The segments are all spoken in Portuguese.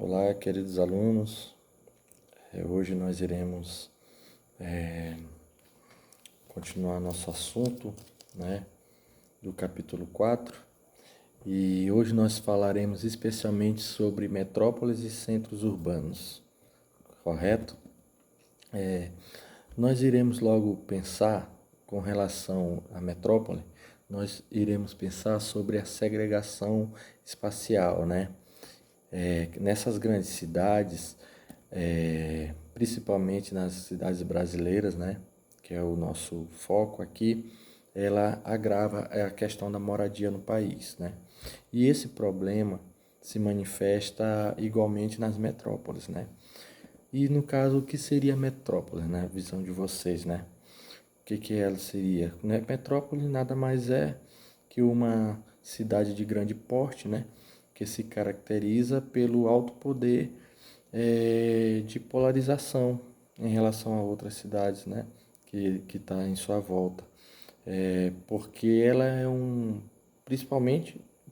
Olá, queridos alunos. Hoje nós iremos continuar nosso assunto, né, do capítulo 4. E hoje nós falaremos especialmente sobre metrópoles e centros urbanos, correto? Nós iremos logo pensar com relação à metrópole, nós iremos pensar sobre a segregação espacial, né? Nessas grandes cidades, principalmente nas cidades brasileiras, né, que é o nosso foco aqui, ela agrava a questão da moradia no país, né? E esse problema se manifesta igualmente nas metrópoles, né? E no caso, o que seria metrópole, né? A visão de vocês, né? O que ela seria? Né? Metrópole nada mais é que uma cidade de grande porte, né? Que se caracteriza pelo alto poder de polarização em relação a outras cidades, né? Que está em sua volta. Porque ela é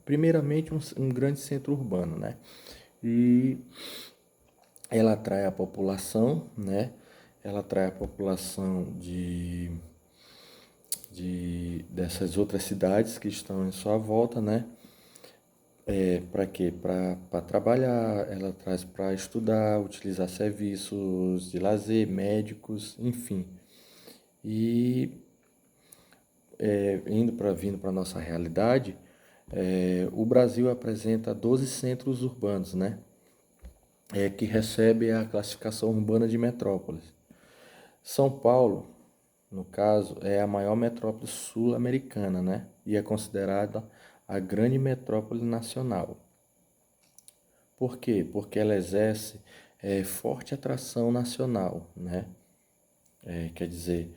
primeiramente um grande centro urbano, né? E ela atrai a população, né? Ela atrai a população dessas outras cidades que estão em sua volta, né? Para quê? Para trabalhar, ela traz para estudar, utilizar serviços de lazer, médicos, enfim. E vindo para a nossa realidade, o Brasil apresenta 12 centros urbanos, né? Que recebe a classificação urbana de metrópoles. São Paulo, no caso, é a maior metrópole sul-americana, né? E é considerada a grande metrópole nacional. Por quê? Porque ela exerce forte atração nacional, né? Quer dizer,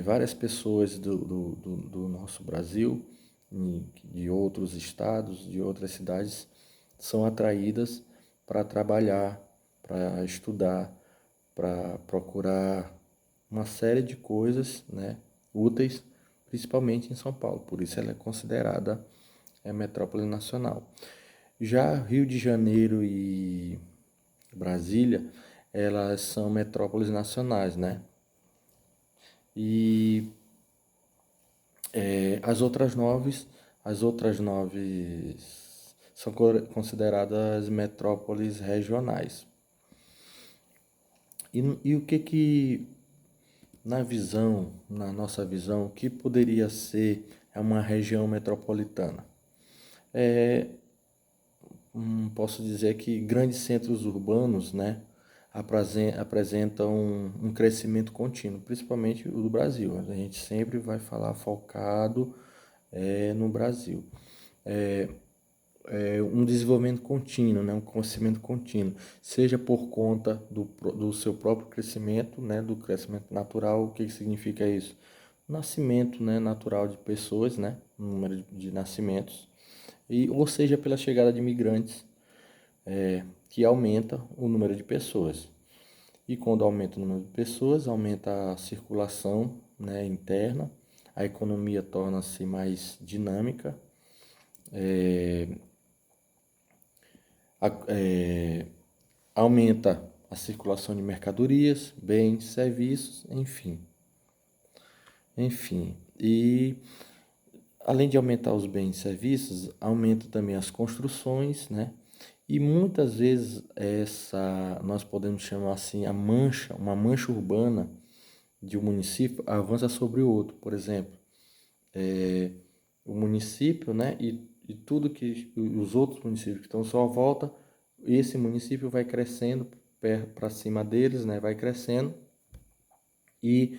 várias pessoas do nosso Brasil, de outros estados, de outras cidades, são atraídas para trabalhar, para estudar, para procurar uma série de coisas, né, úteis, principalmente em São Paulo. Por isso ela é considerada metrópole nacional. Já Rio de Janeiro e Brasília, elas são metrópoles nacionais, né? E as outras nove são consideradas metrópoles regionais. E o que na nossa visão, o que poderia ser uma região metropolitana? Posso dizer que grandes centros urbanos, né, apresentam um crescimento contínuo, principalmente o do Brasil. A gente sempre vai falar focado no Brasil. Um desenvolvimento contínuo, né, um crescimento contínuo, seja por conta do seu próprio crescimento, né, do crescimento natural. O que significa isso? Nascimento, né, natural de pessoas, né, número de nascimentos, ou seja, pela chegada de imigrantes, que aumenta o número de pessoas. E quando aumenta o número de pessoas, aumenta a circulação, né, interna, a economia torna-se mais dinâmica, aumenta a circulação de mercadorias, bens, serviços, enfim. E além de aumentar os bens e serviços, aumenta também as construções, né? E muitas vezes nós podemos chamar assim uma mancha urbana de um município avança sobre o outro. Por exemplo, o município, né, e tudo que os outros municípios que estão à sua volta, esse município vai crescendo para cima deles, né, vai crescendo e,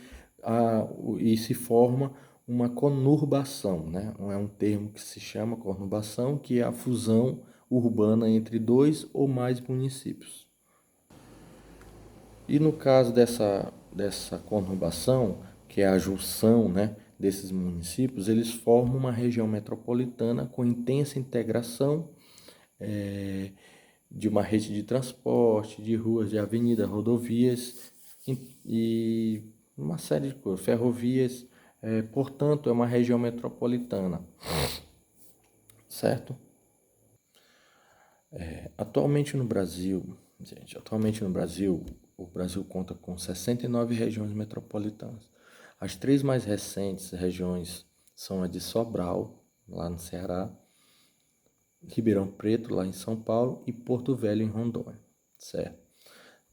e se forma uma conurbação, né? É um termo que se chama conurbação, que é a fusão urbana entre dois ou mais municípios. E no caso dessa conurbação, que é a junção, né, desses municípios, eles formam uma região metropolitana com intensa integração de uma rede de transporte, de ruas, de avenidas, rodovias e uma série de coisas, ferrovias. Portanto, é uma região metropolitana, certo? Atualmente no Brasil, o Brasil conta com 69 regiões metropolitanas. As três mais recentes regiões são a de Sobral, lá no Ceará, Ribeirão Preto, lá em São Paulo, e Porto Velho, em Rondônia, certo?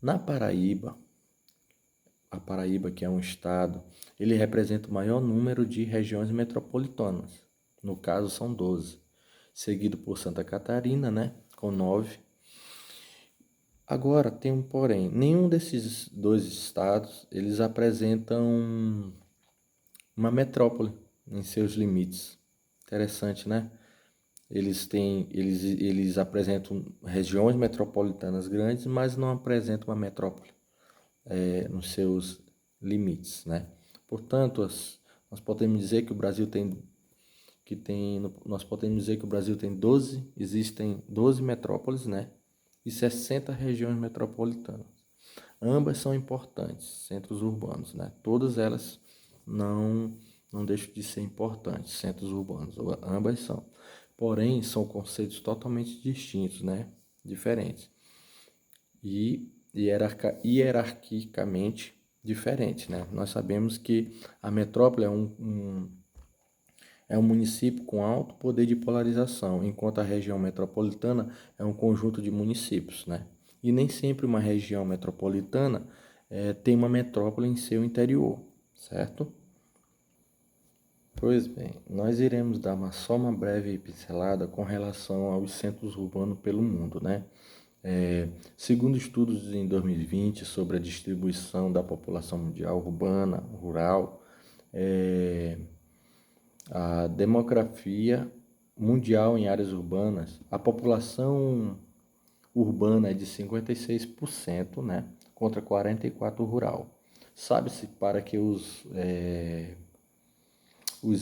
Na Paraíba, a Paraíba, que é um estado, ele representa o maior número de regiões metropolitanas. No caso, são 12. Seguido por Santa Catarina, né, com 9. Agora, tem um porém. Nenhum desses dois estados, eles apresentam uma metrópole em seus limites. Interessante, né? Eles apresentam regiões metropolitanas grandes, mas não apresentam uma metrópole nos seus limites, né? Portanto, nós podemos dizer que o Brasil tem 12, existem 12 metrópoles, né? E 60 regiões metropolitanas. Ambas são importantes, centros urbanos, né? Todas elas não deixam de ser importantes, centros urbanos, ambas são. Porém, são conceitos totalmente distintos, né? Diferentes. E hierarquicamente diferentes, né? Nós sabemos que a metrópole é um município com alto poder de polarização, enquanto a região metropolitana é um conjunto de municípios, né? E nem sempre uma região metropolitana tem uma metrópole em seu interior, certo? Pois bem, nós iremos dar só uma breve pincelada com relação aos centros urbanos pelo mundo, né? Segundo estudos em 2020 sobre a distribuição da população mundial urbana, rural, a demografia mundial em áreas urbanas, a população urbana é de 56%, né, contra 44% rural. Sabe-se para que os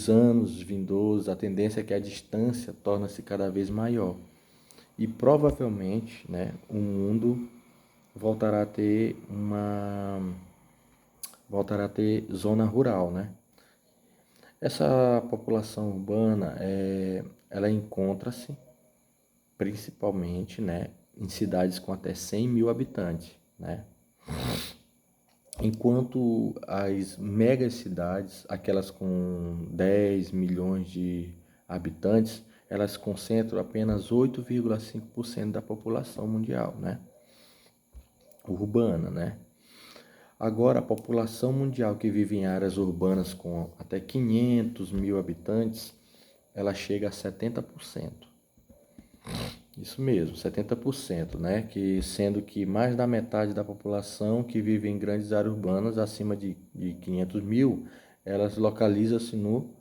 anos vindouros, a tendência é que a distância torna-se cada vez maior. E provavelmente, né, o mundo voltará a ter zona rural, né? Essa população urbana, ela encontra-se principalmente, né, em cidades com até 100 mil habitantes, né? Enquanto as megacidades, aquelas com 10 milhões de habitantes, elas concentram apenas 8,5% da população mundial, né? Urbana, né? Agora, a população mundial que vive em áreas urbanas com até 500 mil habitantes, ela chega a 70%. Isso mesmo, 70%, né? Sendo que mais da metade da população que vive em grandes áreas urbanas, acima de 500 mil, elas localizam-se no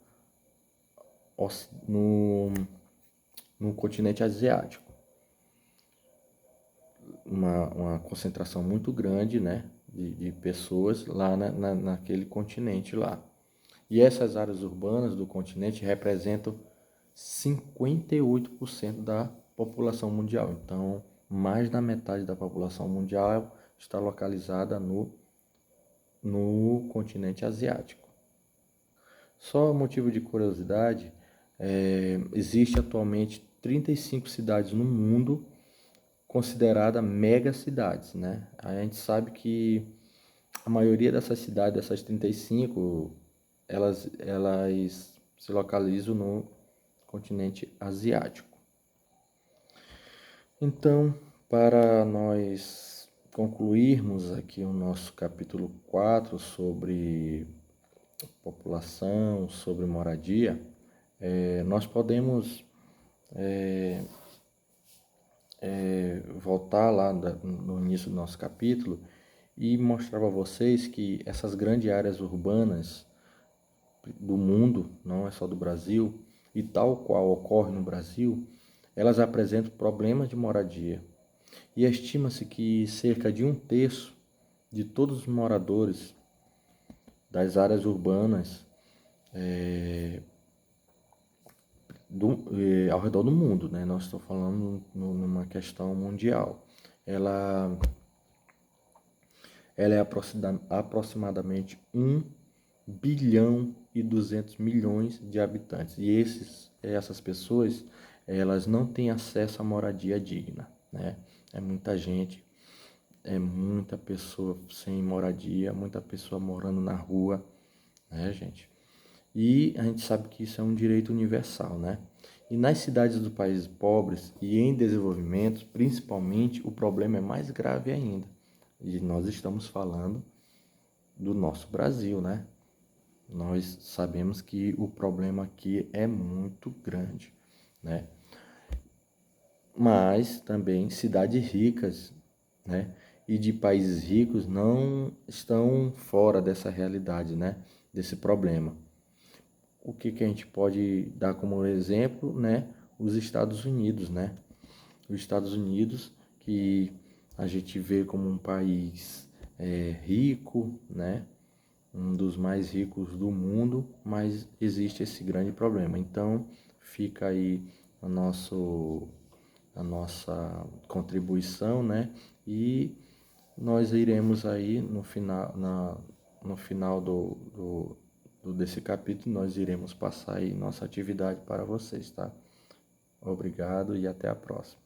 continente asiático. Uma concentração muito grande, né, de pessoas lá naquele continente lá. E essas áreas urbanas do continente representam 58% da população mundial. Então, mais da metade da população mundial está localizada no continente asiático. Só motivo de curiosidade, existe atualmente 35 cidades no mundo consideradas megacidades, né? A gente sabe que a maioria dessas cidades, dessas 35, elas se localizam no continente asiático. Então, para nós concluirmos aqui o nosso capítulo 4 sobre população, sobre moradia, nós podemos voltar lá no início do nosso capítulo e mostrar para vocês que essas grandes áreas urbanas do mundo, não é só do Brasil, e tal qual ocorre no Brasil, elas apresentam problemas de moradia. E estima-se que cerca de 1/3 de todos os moradores das áreas urbanas ao redor do mundo, né? Nós estamos falando numa questão mundial. Ela é aproximadamente 1 bilhão e 200 milhões de habitantes. E essas pessoas, elas não têm acesso à moradia digna, né? É muita gente, é muita pessoa sem moradia, muita pessoa morando na rua, né, gente? E a gente sabe que isso é um direito universal, né? E nas cidades dos países pobres e em desenvolvimento, principalmente, o problema é mais grave ainda. E nós estamos falando do nosso Brasil, né? Nós sabemos que o problema aqui é muito grande, né? Mas também cidades ricas, né? E de países ricos não estão fora dessa realidade, né? Desse problema. O que que a gente pode dar como exemplo, né? Os Estados Unidos, né? Os Estados Unidos, que a gente vê como um país rico, né? Um dos mais ricos do mundo, mas existe esse grande problema. Então, fica aí a nossa contribuição, né? E nós iremos aí no final desse capítulo, nós iremos passar aí nossa atividade para vocês, tá? Obrigado e até a próxima.